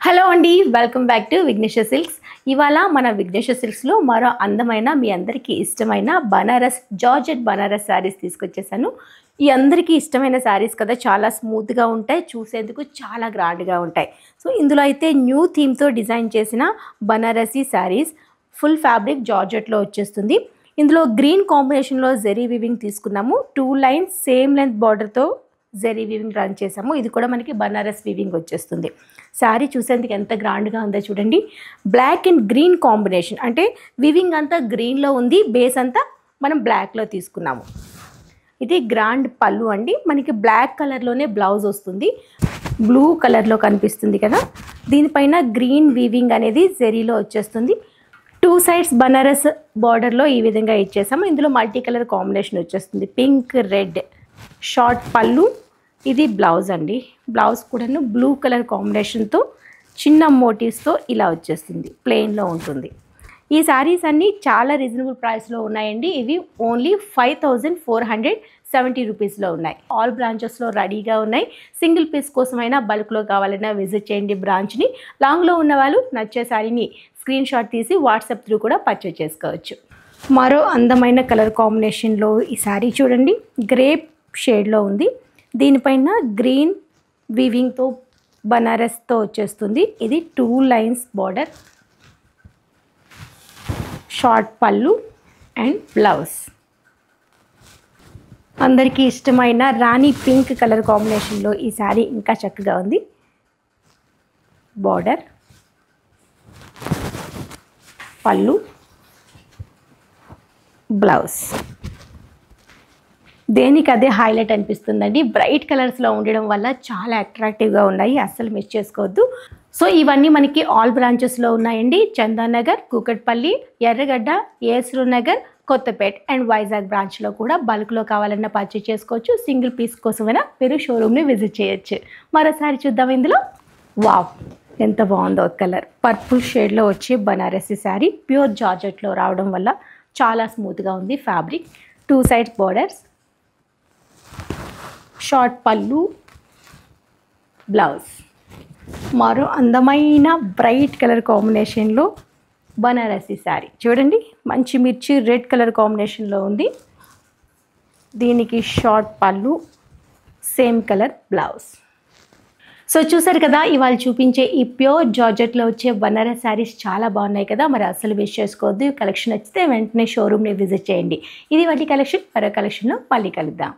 Hello అండి, welcome back to Vighneshwara Silks. ఇవాళ మన విఘ్నేశ్వర సిల్క్స్లో మరో అందమైన మీ అందరికీ ఇష్టమైన బనారస్ జార్జెట్ బనారస్ శారీస్ తీసుకొచ్చేసాను. ఈ అందరికీ ఇష్టమైన శారీస్ కదా, చాలా స్మూత్గా ఉంటాయి, చూసేందుకు చాలా గ్రాండ్గా ఉంటాయి. సో ఇందులో అయితే న్యూ థీమ్తో డిజైన్ చేసిన బనారసీ శారీస్ ఫుల్ ఫ్యాబ్రిక్ జార్జెట్లో వచ్చేస్తుంది. ఇందులో గ్రీన్ కాంబినేషన్లో జెరీ వీవింగ్ తీసుకున్నాము. 2 లైన్స్ సేమ్ లెంత్ బార్డర్తో జెరీ వీవింగ్ రన్ చేసాము. ఇది కూడా మనకి బనారస్ వీవింగ్ వచ్చేస్తుంది. శారీ చూసేందుకు ఎంత గ్రాండ్గా ఉందో చూడండి. బ్లాక్ అండ్ గ్రీన్ కాంబినేషన్, అంటే వీవింగ్ అంతా గ్రీన్లో ఉంది, బేస్ అంతా మనం బ్లాక్లో తీసుకున్నాము. ఇది గ్రాండ్ పళ్ళు అండి. మనకి బ్లాక్ కలర్లోనే బ్లౌజ్ వస్తుంది, బ్లూ కలర్లో కనిపిస్తుంది కదా. దీనిపైన గ్రీన్ వీవింగ్ అనేది జెరీలో వచ్చేస్తుంది. 2 సైడ్స్ బనారస్ బార్డర్లో ఈ విధంగా ఇచ్చేసాము. ఇందులో మల్టీ కలర్ కాంబినేషన్ వచ్చేస్తుంది, పింక్ రెడ్. షార్ట్ పళ్ళు, ఇది బ్లౌజ్ అండి. బ్లౌజ్ కూడాను బ్లూ కలర్ కాంబినేషన్తో చిన్న మోటివ్స్తో ఇలా వచ్చేస్తుంది, ప్లెయిన్లో ఉంటుంది. ఈ శారీస్ అన్నీ చాలా రీజనబుల్ ప్రైస్లో ఉన్నాయండి. ఇవి ఓన్లీ 5470 రూపీస్లో ఉన్నాయి. ఆల్ బ్రాంచెస్లో రెడీగా ఉన్నాయి. సింగిల్ పీస్ కోసమైనా బల్క్లో కావాలన్నా విజిట్ చేయండి బ్రాంచ్ని. లాంగ్లో ఉన్న వాళ్ళు నచ్చే శారీని స్క్రీన్ షాట్ తీసి వాట్సాప్ త్రూ కూడా పర్చేజ్ చేసుకోవచ్చు. మరో అందమైన కలర్ కాంబినేషన్లో ఈ శారీ చూడండి, గ్రేప్ షేడ్లో ఉంది. దీనిపైన గ్రీన్ వీవింగ్తో బనారస్తో వచ్చేస్తుంది. ఇది 2 లైన్స్ బార్డర్, షార్ట్ పళ్ళు అండ్ బ్లౌజ్. అందరికీ ఇష్టమైన రాణి పింక్ కలర్ కాంబినేషన్లో ఈ శారీ ఇంకా చక్కగా ఉంది. బార్డర్, పళ్ళు, బ్లౌజ్. దేనికి అదే హైలైట్ అనిపిస్తుందండి. బ్రైట్ కలర్స్లో ఉండడం వల్ల చాలా అట్రాక్టివ్గా ఉన్నాయి, అస్సలు మిస్ చేసుకోవద్దు. సో ఇవన్నీ మనకి ఆల్ బ్రాంచెస్లో ఉన్నాయండి. చందానగర్, కూకట్పల్లి, ఎర్రగడ్డ, ఏఎస్ఆర్ నగర్, కొత్తపేట్ అండ్ వైజాగ్ బ్రాంచ్లో కూడా బల్క్లో కావాలన్నా పర్చేజ్ చేసుకోవచ్చు. సింగిల్ పీస్ కోసమైనా మీరు షోరూమ్ని విజిట్ చేయొచ్చు. మరోసారి చూద్దాం. ఇందులో వావ్, ఎంత బాగుందో కలర్. పర్పుల్ షేడ్లో వచ్చే బనారసి శారీ ప్యూర్ జార్జెట్లో రావడం వల్ల చాలా స్మూత్గా ఉంది ఫ్యాబ్రిక్. 2 సైడ్స్ బార్డర్స్, షార్ట్ పళ్ళు, బ్లౌజ్. మరో అందమైన బ్రైట్ కలర్ కాంబినేషన్లో బనారసి శారీ చూడండి, మంచి మిర్చి రెడ్ కలర్ కాంబినేషన్లో ఉంది. దీనికి షార్ట్ పళ్ళు, సేమ్ కలర్ బ్లౌజ్. సో చూసారు కదా, ఇవాళ చూపించే ఈ ప్యూర్ జార్జెట్లో వచ్చే బనారస్ శారీస్ చాలా బాగున్నాయి కదా. మరి అస్సలు మిస్ చేసుకోవద్దు. కలెక్షన్ నచ్చితే వెంటనే షోరూమ్ని విజిట్ చేయండి. ఇది వాటి కలెక్షన్. మరో కలెక్షన్లో మళ్ళీ కలుద్దాం.